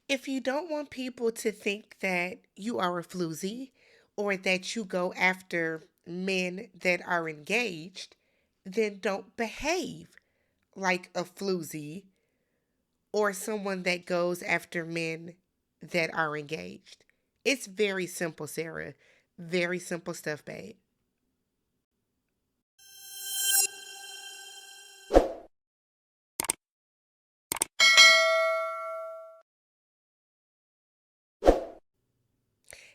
If you don't want people to think that you are a floozy or that you go after men that are engaged, then don't behave like a floozy or someone that goes after men that are engaged. It's very simple, Sarah. Very simple stuff, babe.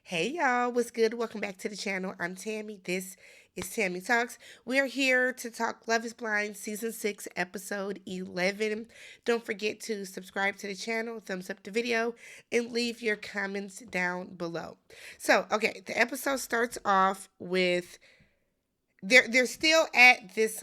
Hey y'all, what's good? Welcome back to the channel. I'm Tammy. This is Tammy Talks. We are here to talk Love is Blind Season 6, Episode 11. Don't forget to subscribe to the channel, thumbs up the video, and leave your comments down below. So, okay, the episode starts off with they're still at this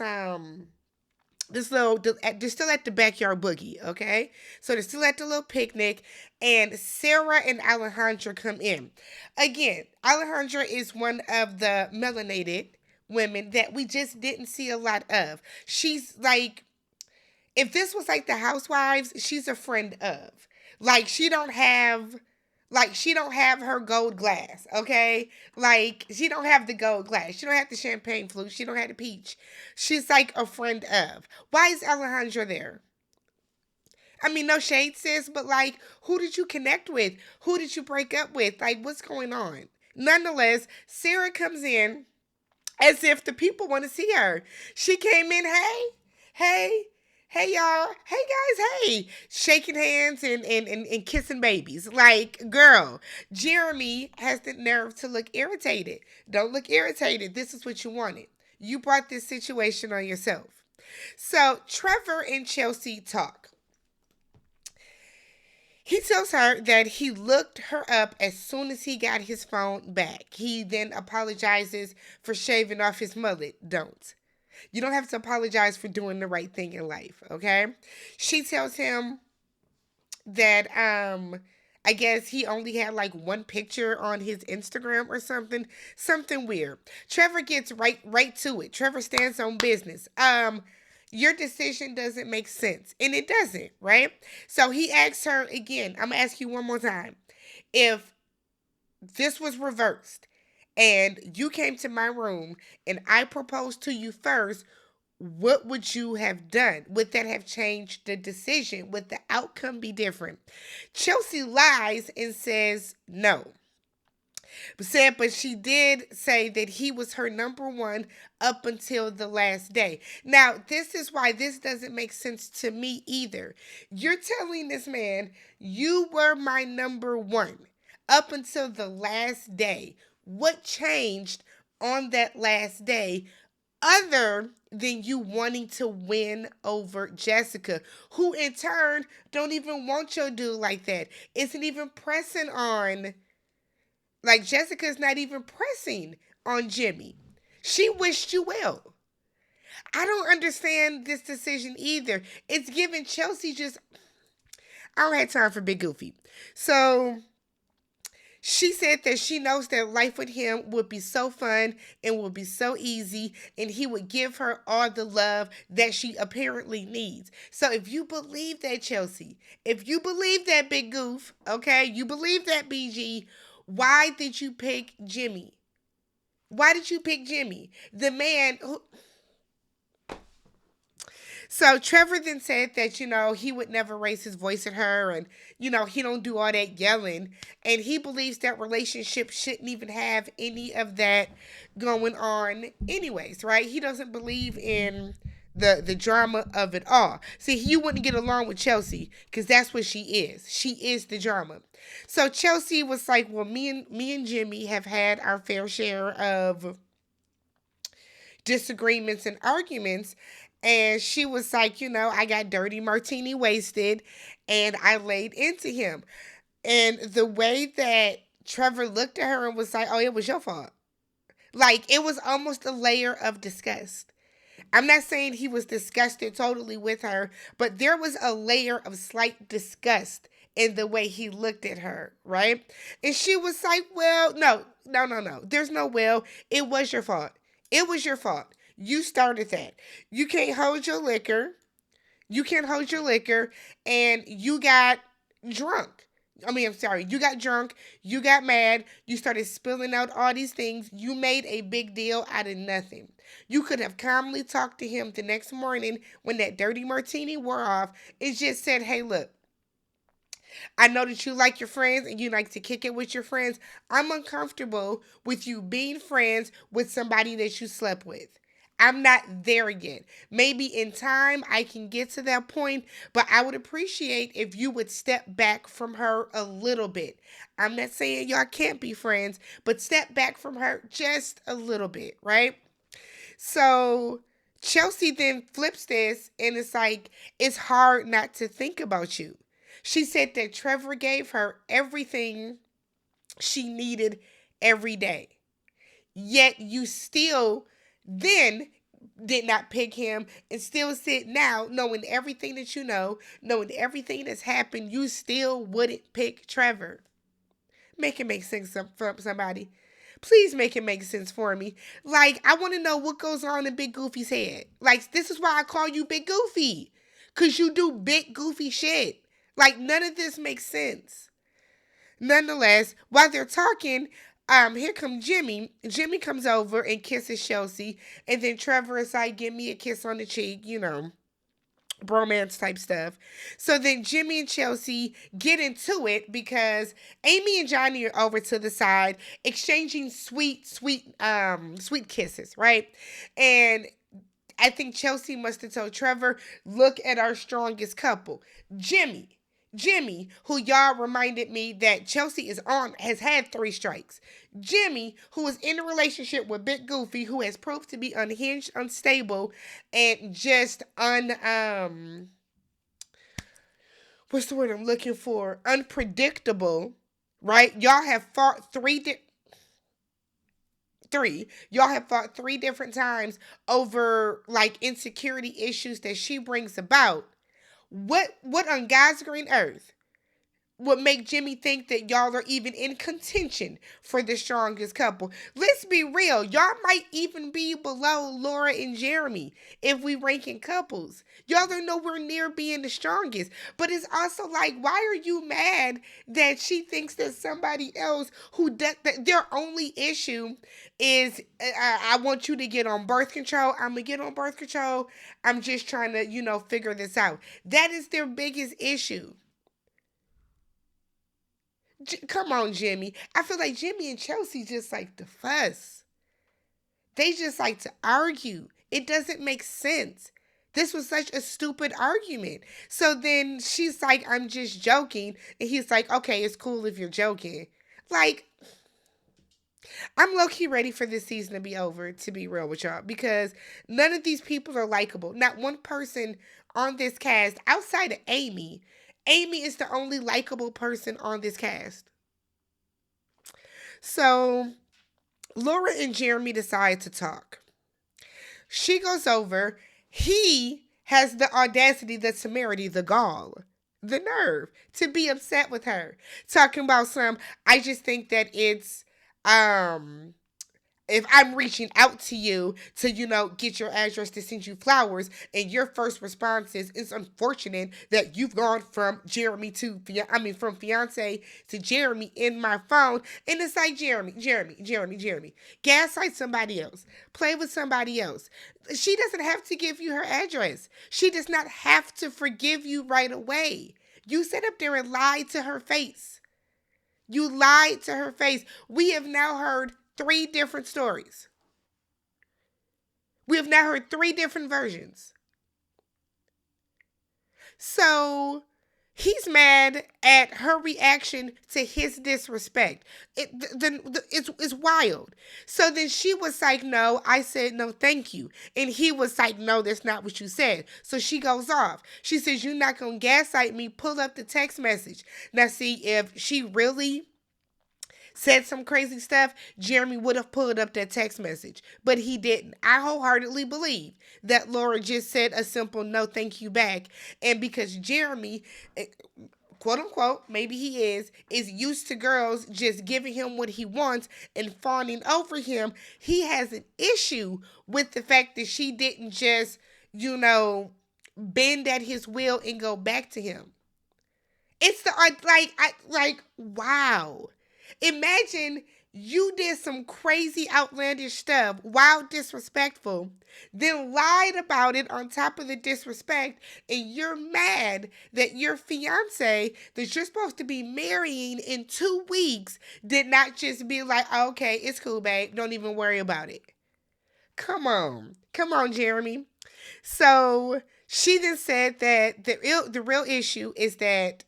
little they're still at the backyard boogie, okay? So they're still at the little picnic, and Sarah and Alejandra come in. Again, Alejandra is one of the melanated women that we just didn't see a lot of. She's like, if this was like the housewives, she's a friend of. Like she don't have her gold glass, okay? Like she don't have the gold glass. She don't have the champagne flute. She don't have the peach. She's like a friend of. Why is Alejandra there? I mean, no shade, sis, but like, who did you connect with? Who did you break up with? Like, what's going on? Nonetheless, Sarah comes in as if the people want to see her. She came in, hey, hey y'all, hey guys, hey, shaking hands and kissing babies. Like, girl, Jeremy has the nerve to look irritated. Don't look irritated. This is what you wanted. You brought this situation on yourself. So Trevor and Chelsea talk. He tells her that he looked her up as soon as he got his phone back. He then apologizes for shaving off his mullet. Don't. You don't have to apologize for doing the right thing in life, okay? She tells him that I guess he only had like one picture on his Instagram or something. Something weird. Trevor gets right to it. Trevor stands on business. Your decision doesn't make sense. And it doesn't, right? So he asks her again, I'm gonna ask you one more time. If this was reversed and you came to my room and I proposed to you first, what would you have done? Would that have changed the decision? Would the outcome be different? Chelsea lies and says no. But she did say that he was her number one up until the last day. Now, this is why this doesn't make sense to me either. You're telling this man, you were my number one up until the last day. What changed on that last day other than you wanting to win over Jessica, who in turn don't even want your dude like that? Isn't even pressing on, like, Jessica's not even pressing on Jimmy. She wished you well. I don't understand this decision either. It's giving Chelsea just, I don't have time for Big Goofy. So she said that she knows that life with him would be so fun and would be so easy, and he would give her all the love that she apparently needs. So if you believe that, Chelsea, if you believe that, Big Goof, okay, you believe that, BG, why did you pick Jimmy? Why did you pick Jimmy? The man who. So Trevor then said that, he would never raise his voice at her, and, he don't do all that yelling. And he believes that relationships shouldn't even have any of that going on anyways, right? He doesn't believe in the drama of it all. See, you wouldn't get along with Chelsea because that's what she is. She is the drama. So Chelsea was like, well, me and Jimmy have had our fair share of disagreements and arguments. And she was like, I got dirty martini wasted and I laid into him. And the way that Trevor looked at her and was like, oh, it was your fault. Like, it was almost a layer of disgust. I'm not saying he was disgusted totally with her, but there was a layer of slight disgust in the way he looked at her, right? And she was like, well, no. There's no well. It was your fault. It was your fault. You started that. You can't hold your liquor. You can't hold your liquor, and you got drunk. I'm sorry, you got drunk, you got mad, you started spilling out all these things, you made a big deal out of nothing. You could have calmly talked to him the next morning when that dirty martini wore off and just said, hey, look, I know that you like your friends and you like to kick it with your friends. I'm uncomfortable with you being friends with somebody that you slept with. I'm not there yet. Maybe in time I can get to that point, but I would appreciate if you would step back from her a little bit. I'm not saying y'all can't be friends, but step back from her just a little bit, right? So Chelsea then flips this and it's like, it's hard not to think about you. She said that Trevor gave her everything she needed every day. Yet you still then did not pick him and still sit now knowing everything that you know, knowing everything that's happened, you still wouldn't pick Trevor. Make it make sense for somebody. Please make it make sense for me. Like, I want to know what goes on in Big Goofy's head. Like, this is why I call you Big Goofy. Because you do big goofy shit. Like, none of this makes sense. Nonetheless, while they're talking, here comes Jimmy. Jimmy comes over and kisses Chelsea. And then Trevor is like, give me a kiss on the cheek, bromance type stuff. So then Jimmy and Chelsea get into it because Amy and Johnny are over to the side exchanging sweet kisses, right? And I think Chelsea must have told Trevor, look at our strongest couple. Jimmy. Jimmy, who y'all reminded me that Chelsea is on, has had 3 strikes. Jimmy, who is in a relationship with Big Goofy, who has proved to be unhinged, unstable, and just what's the word I'm looking for? Unpredictable, right? Y'all have fought three. Y'all have fought 3 different times over like insecurity issues that she brings about. What on God's green earth would make Jimmy think that y'all are even in contention for the strongest couple? Let's be real. Y'all might even be below Laura and Jeremy if we rank in couples. Y'all are nowhere near being the strongest. But it's also like, why are you mad that she thinks that somebody else who does that their only issue is I want you to get on birth control. I'm gonna get on birth control. I'm just trying to, figure this out. That is their biggest issue. Come on, Jimmy. I feel like Jimmy and Chelsea just like to fuss. They just like to argue. It doesn't make sense. This was such a stupid argument. So then she's like, I'm just joking. And he's like, okay, it's cool if you're joking. Like, I'm low key ready for this season to be over, to be real with y'all, because none of these people are likable. Not one person on this cast outside of Amy. Amy is the only likable person on this cast. So Laura and Jeremy decide to talk. She goes over. He has the audacity, the temerity, the gall, the nerve to be upset with her. Talking about I just think that it's um if I'm reaching out to you to, get your address to send you flowers, and your first response is, it's unfortunate that you've gone from from fiance to Jeremy in my phone. And it's like, Jeremy, gaslight somebody else, play with somebody else. She doesn't have to give you her address. She does not have to forgive you right away. You sat up there and lied to her face. You lied to her face. We have now heard 3 different stories. We have now heard 3 different versions. So he's mad at her reaction to his disrespect. It's wild. So then she was like, no, I said no, thank you. And he was like, no, that's not what you said. So she goes off. She says, you're not going to gaslight me. Pull up the text message. Now, see, if she really said some crazy stuff, Jeremy would have pulled up that text message. But he didn't. I wholeheartedly believe that Laura just said a simple no thank you back. And because Jeremy, quote unquote, maybe he is used to girls just giving him what he wants and fawning over him, he has an issue with the fact that she didn't just, bend at his will and go back to him. It's the like wow. Imagine you did some crazy outlandish stuff, wild disrespectful, then lied about it on top of the disrespect, and you're mad that your fiance that you're supposed to be marrying in 2 weeks did not just be like, "Oh, okay, it's cool, babe. Don't even worry about it." Come on. Come on, Jeremy. So she then said that the real issue is that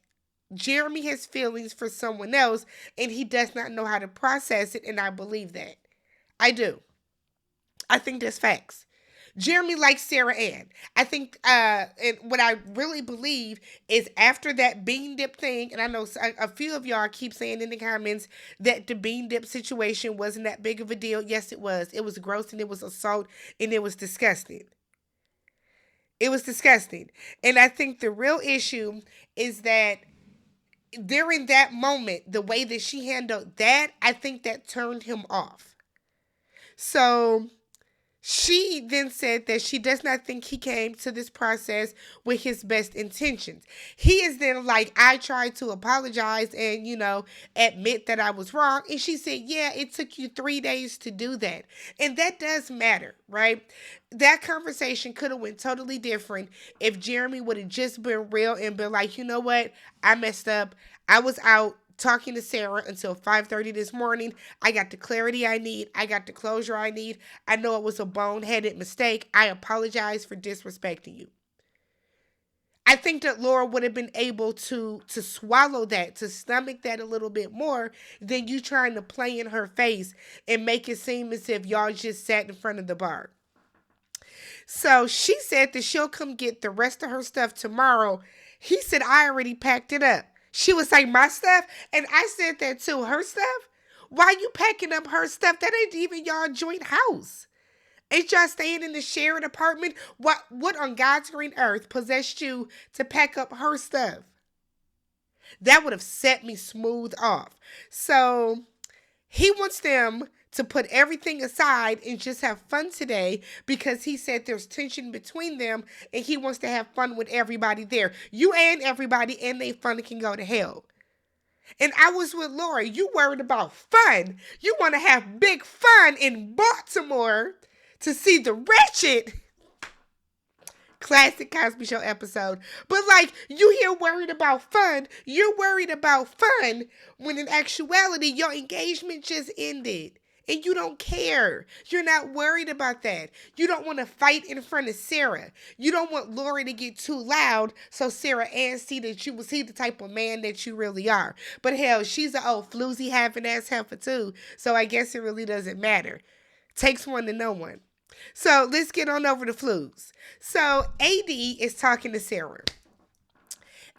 Jeremy has feelings for someone else and he does not know how to process it, and I believe that. I do. I think that's facts. Jeremy likes Sarah Ann. I think, and what I really believe is after that bean dip thing, and I know a few of y'all keep saying in the comments that the bean dip situation wasn't that big of a deal. Yes, it was. It was gross and it was assault and it was disgusting. It was disgusting. And I think the real issue is that during that moment, the way that she handled that, I think that turned him off. So she then said that she does not think he came to this process with his best intentions. He is then like, I tried to apologize and, admit that I was wrong. And she said, yeah, it took you 3 days to do that. And that does matter, right? That conversation could have went totally different if Jeremy would have just been real and been like, you know what? I messed up. I was out talking to Sarah until 5:30 this morning. I got the clarity I need. I got the closure I need. I know it was a boneheaded mistake. I apologize for disrespecting you. I think that Laura would have been able to swallow that, to stomach that a little bit more than you trying to play in her face and make it seem as if y'all just sat in front of the bar. So she said that she'll come get the rest of her stuff tomorrow. He said, I already packed it up. She was like, my stuff? And I said that too. Her stuff? Why you packing up her stuff? That ain't even y'all joint house. Ain't y'all staying in the shared apartment? What on God's green earth possessed you to pack up her stuff? That would have set me smooth off. So he wants them to put everything aside and just have fun today because he said there's tension between them and he wants to have fun with everybody there. You and everybody and they fun can go to hell. And I was with Laura. You worried about fun. You want to have big fun in Baltimore to see the wretched classic Cosby Show episode. But like, you here worried about fun. You're worried about fun when in actuality, your engagement just ended. And you don't care. You're not worried about that. You don't want to fight in front of Sarah. You don't want Lori to get too loud so Sarah Ann see that you will see the type of man that you really are. But hell, she's an old floozy half-ass heifer too. So I guess it really doesn't matter. Takes one to know one. So let's get on over to flus. So AD is talking to Sarah.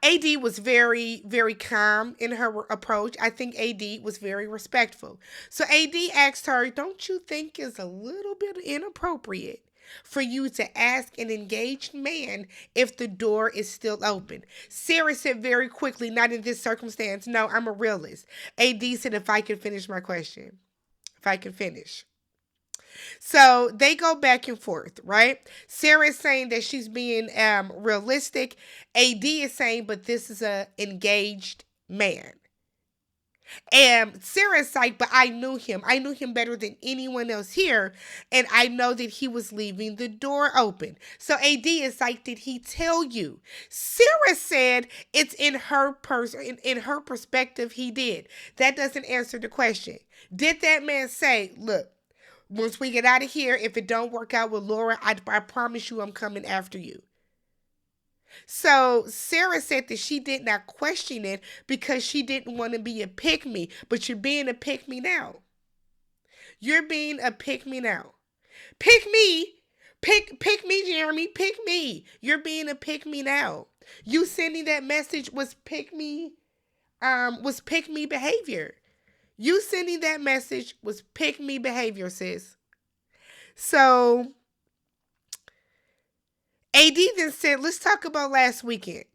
AD was very, very calm in her approach. I think AD was very respectful. So AD asked her, don't you think it's a little bit inappropriate for you to ask an engaged man if the door is still open? Sarah said very quickly, not in this circumstance. No, I'm a realist. AD said, if I can finish my question. If I can finish. So they go back and forth, right? Sarah is saying that she's being realistic. AD is saying, but this is a engaged man. And Sarah's like, but I knew him. I knew him better than anyone else here. And I know that he was leaving the door open. So AD is like, did he tell you? Sarah said it's in her in her perspective, he did. That doesn't answer the question. Did that man say, look, once we get out of here, if it don't work out with Laura, I promise you I'm coming after you. So Sarah said that she did not question it because she didn't want to be a pick-me. But you're being a pick-me now. You're being a pick-me now. Pick me. Pick me, Jeremy. Pick me. You're being a pick-me now. You sending that message was pick-me behavior. You sending that message was pick me behavior, sis. So, AD then said, let's talk about last weekend.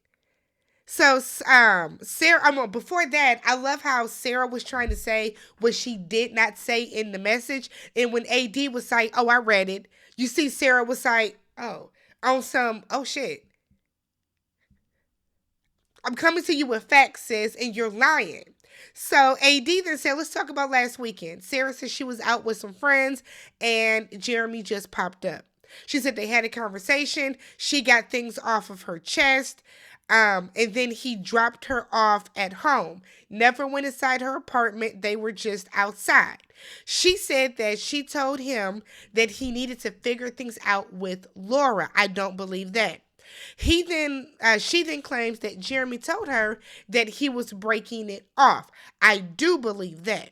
So, Sarah, before that, I love how Sarah was trying to say what she did not say in the message. And when AD was like, oh, I read it. You see, Sarah was like, oh, on some, oh shit. I'm coming to you with facts, sis, and you're lying. So AD then said, let's talk about last weekend. Sarah said she was out with some friends and Jeremy just popped up. She said they had a conversation. She got things off of her chest. And then he dropped her off at home. Never went inside her apartment. They were just outside. She said that she told him that he needed to figure things out with Laura. I don't believe that. She then claims that Jeremy told her that he was breaking it off. I do believe that.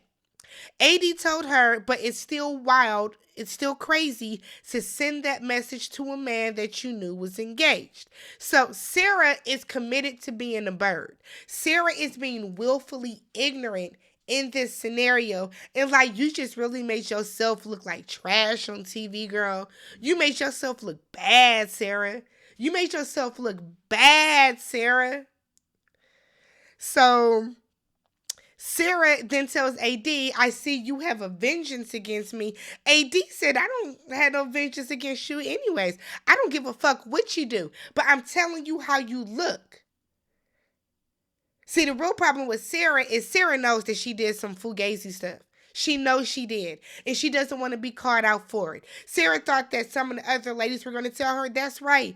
AD told her, but it's still wild, it's still crazy to send that message to a man that you knew was engaged. So Sarah is committed to being a bird. Sarah is being willfully ignorant in this scenario. And like, you just really made yourself look like trash on TV, girl. You made yourself look bad, Sarah. You made yourself look bad, Sarah. So Sarah then tells AD, I see you have a vengeance against me. AD said, I don't have no vengeance against you anyways. I don't give a fuck what you do, but I'm telling you how you look. See, the real problem with Sarah is Sarah knows that she did some fugazi stuff. She knows she did, and she doesn't want to be called out for it. Sarah thought that some of the other ladies were going to tell her, that's right,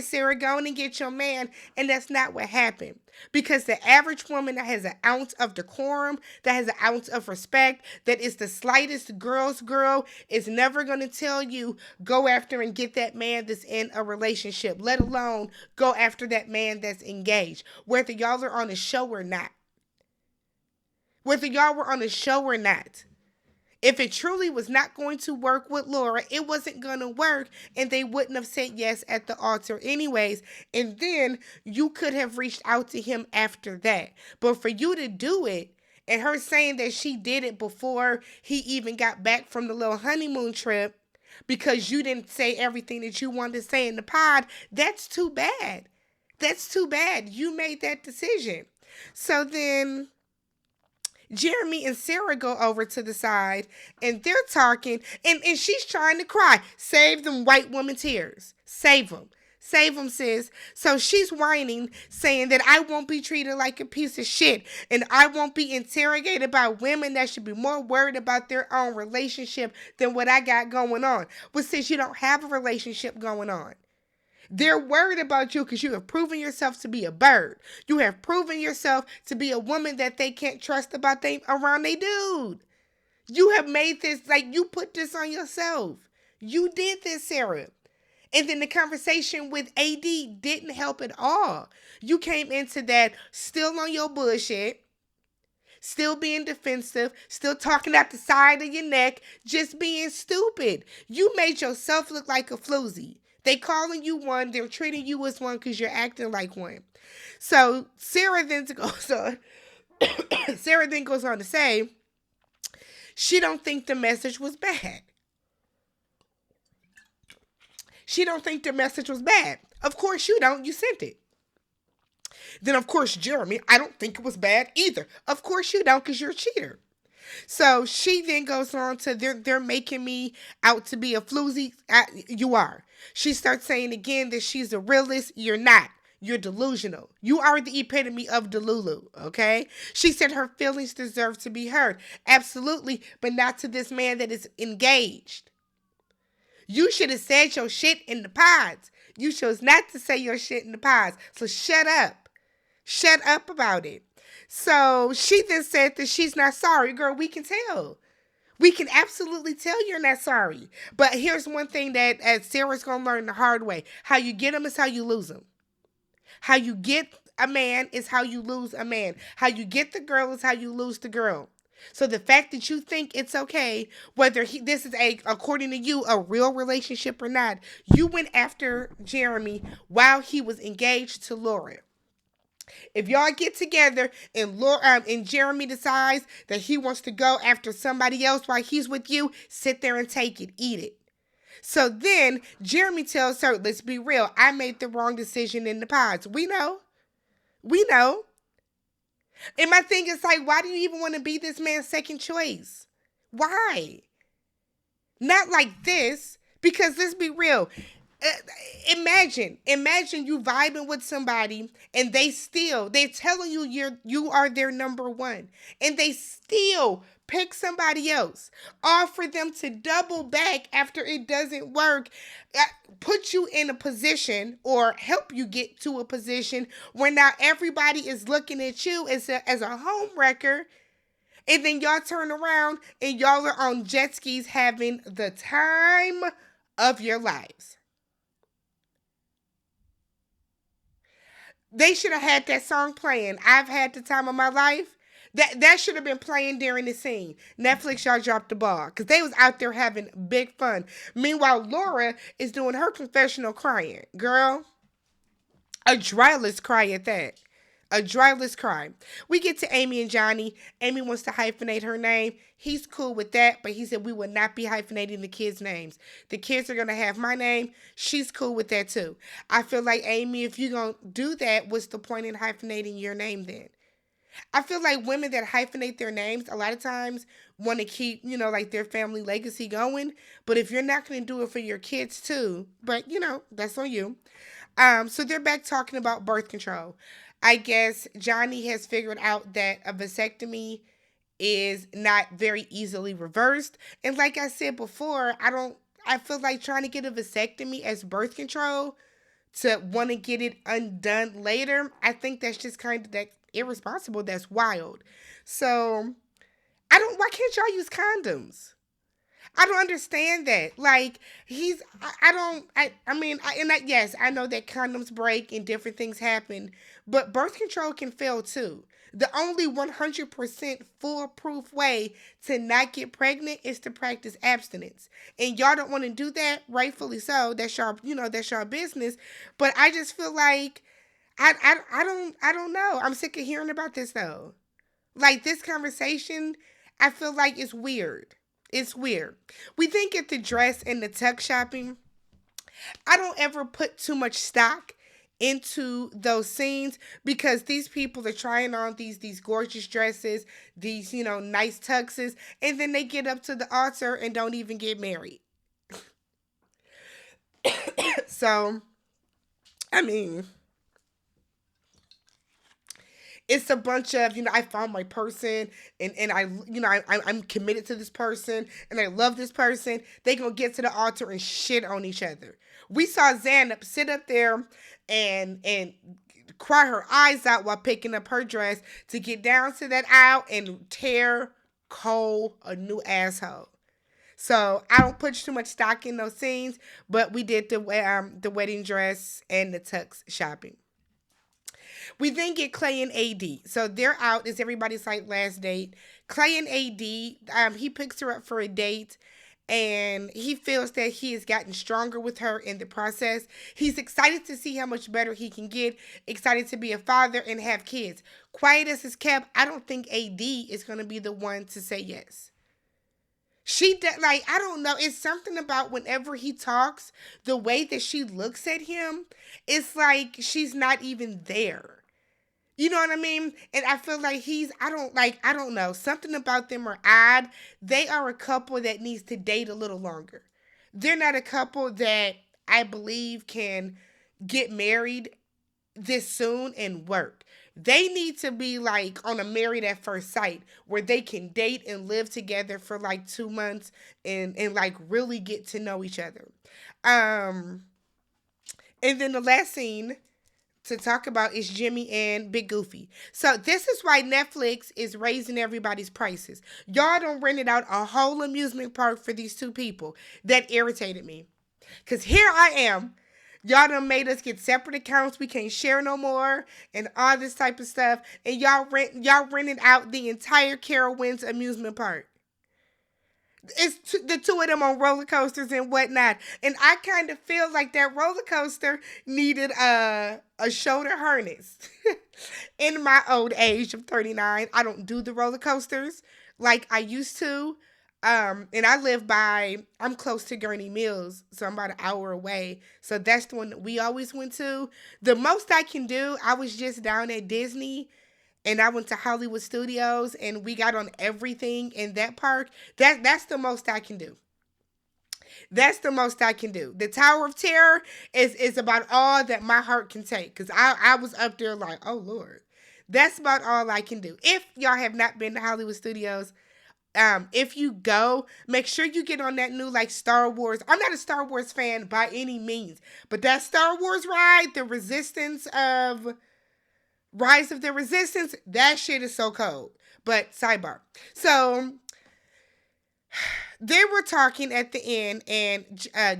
Sarah, go on and get your man, and that's not what happened. Because the average woman that has an ounce of decorum, that has an ounce of respect, that is the slightest girl's girl, is never going to tell you, go after and get that man that's in a relationship, let alone go after that man that's engaged, whether y'all are on a show or not. Whether y'all were on a show or not. If it truly was not going to work with Laura, it wasn't going to work, and they wouldn't have said yes at the altar anyways. And then you could have reached out to him after that. But for you to do it, and her saying that she did it before he even got back from the little honeymoon trip, because you didn't say everything that you wanted to say in the pod, that's too bad. That's too bad. You made that decision. So then Jeremy and Sarah go over to the side and they're talking and she's trying to cry. Save them white woman tears. Save them. Save them, sis. So she's whining, saying that I won't be treated like a piece of shit and I won't be interrogated by women that should be more worried about their own relationship than what I got going on. But since you don't have a relationship going on, they're worried about you because you have proven yourself to be a bird. You have proven yourself to be a woman that they can't trust about around they dude. You have made this, like, you put this on yourself. You did this, Sarah. And then the conversation with AD didn't help at all. You came into that still on your bullshit, still being defensive, still talking out the side of your neck, just being stupid. You made yourself look like a floozy. They calling you one, they're treating you as one because you're acting like one. So Sarah then goes on to say she don't think the message was bad. She don't think the message was bad. Of course you don't, you sent it. Then of course, Jeremy, I don't think it was bad either. Of course you don't, because you're a cheater. So she then goes on to, they're making me out to be a floozy. You are. She starts saying again that she's a realist. You're not. You're delusional. You are the epitome of Delulu, okay? She said her feelings deserve to be heard. Absolutely, but not to this man that is engaged. You should have said your shit in the pods. You chose not to say your shit in the pods. So shut up. Shut up about it. So she then said that she's not sorry. Girl, we can tell. We can absolutely tell you're not sorry. But here's one thing that Sarah's going to learn the hard way. How you get them is how you lose them. How you get a man is how you lose a man. How you get the girl is how you lose the girl. So the fact that you think it's okay, whether this is according to you, a real relationship or not, you went after Jeremy while he was engaged to Laura. If y'all get together and Jeremy decides that he wants to go after somebody else while he's with you, sit there and take it, eat it. So then Jeremy tells her, let's be real, I made the wrong decision in the pods. We know. And my thing is like, why do you even want to be this man's second choice? Why? Not like this, because let's be real. Imagine you vibing with somebody and they're telling you you are their number one, and they still pick somebody else, offer them to double back after it doesn't work, uh, put you in a position or help you get to a position where now everybody is looking at you as a home wrecker, and then y'all turn around and y'all are on jet skis having the time of your lives. They should have had that song playing. I've had the time of my life. That should have been playing during the scene. Netflix, y'all dropped the ball because they was out there having big fun. Meanwhile, Laura is doing her confessional crying. Girl, a dryless cry at that. A dryless cry. We get to Amy and Johnny. Amy wants to hyphenate her name. He's cool with that, but he said we will not be hyphenating the kids' names. The kids are going to have my name. She's cool with that too. I feel like, Amy, if you're going to do that, what's the point in hyphenating your name then? I feel like women that hyphenate their names a lot of times want to keep, like their family legacy going. But if you're not going to do it for your kids too, but that's on you. So they're back talking about birth control. I guess Johnny has figured out that a vasectomy is not very easily reversed. And like I said before, I feel like trying to get a vasectomy as birth control to want to get it undone later. I think that's just kind of that irresponsible. That's wild. So why can't y'all use condoms? I don't understand that. Like I don't. I mean, yes, I know that condoms break and different things happen, but birth control can fail too. The only 100% foolproof way to not get pregnant is to practice abstinence, and y'all don't want to do that. Rightfully so. That's your business. But I just feel like I don't know. I'm sick of hearing about this though. Like this conversation, I feel like it's weird. It's weird. We think at the dress and the tuck shopping, I don't ever put too much stock into those scenes because these people are trying on these gorgeous dresses, these nice tuxes, and then they get up to the altar and don't even get married. So, I mean, it's a bunch of I found my person, and I'm committed to this person, and I love this person. They gonna get to the altar and shit on each other. We saw Xanab sit up there and cry her eyes out while picking up her dress to get down to that aisle and tear Cole a new asshole. So I don't put too much stock in those scenes, but we did the wedding dress and the tux shopping. We then get Clay and AD. So they're out. It's everybody's like last date. Clay and AD, he picks her up for a date, and he feels that he has gotten stronger with her in the process. He's excited to see how much better he can get, excited to be a father and have kids. Quiet as is kept, I don't think AD is going to be the one to say yes. I don't know. It's something about whenever he talks, the way that she looks at him, it's like she's not even there. You know what I mean? And I feel like I don't know. Something about them are odd. They are a couple that needs to date a little longer. They're not a couple that I believe can get married this soon and work. They need to be like on a married at first sight where they can date and live together for like 2 months and like really get to know each other. Um and then the last scene to talk about is Jimmy and Big Goofy. So this is why Netflix is raising everybody's prices. Y'all don't rented out a whole amusement park for these two people. That irritated me. Cause here I am. Y'all done made us get separate accounts. We can't share no more and all this type of stuff. And y'all rented out the entire Carowinds amusement park. The two of them on roller coasters and whatnot. And I kind of feel like that roller coaster needed a shoulder harness. In my old age of 39, I don't do the roller coasters like I used to. And I'm close to Gurney Mills, so I'm about an hour away. So that's the one that we always went to. The most I can do, I was just down at Disney and I went to Hollywood Studios and we got on everything in that park. That's the most I can do. That's the most I can do. The Tower of Terror is about all that my heart can take. Cause I was up there like, oh Lord. That's about all I can do. If y'all have not been to Hollywood Studios, if you go, make sure you get on that new like Star Wars. I'm not a Star Wars fan by any means, but that Star Wars ride, the Resistance of Rise of the Resistance, that shit is so cold. But sidebar. So they were talking at the end, and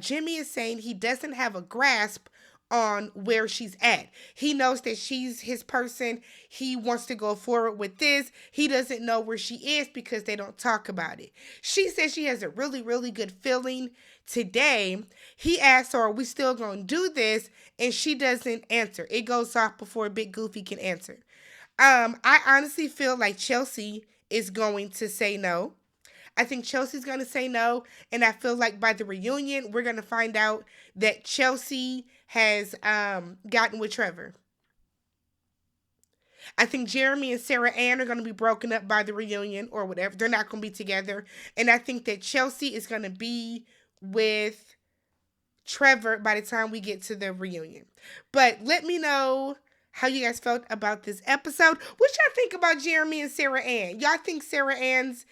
Jimmy is saying he doesn't have a grasp on where she's at. He knows that she's his person. He wants to go forward with this. He doesn't know where she is because they don't talk about it. She says she has a really, really good feeling today. He asks her, are we still going to do this? And she doesn't answer. It goes off before Big Goofy can answer. I honestly feel like Chelsea is going to say no. I think Chelsea's going to say no. And I feel like by the reunion, we're going to find out that Chelsea has gotten with Trevor. I think Jeremy and Sarah Ann are going to be broken up by the reunion or whatever. They're not going to be together. And I think that Chelsea is going to be with Trevor by the time we get to the reunion. But let me know how you guys felt about this episode. What y'all think about Jeremy and Sarah Ann? Y'all think Sarah Ann's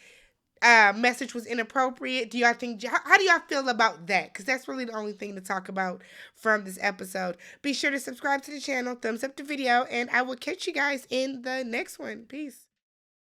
message was inappropriate? Do y'all think, how do y'all feel about that? Because that's really the only thing to talk about from this episode. Be sure to subscribe to the channel, thumbs up the video, and I will catch you guys in the next one. Peace.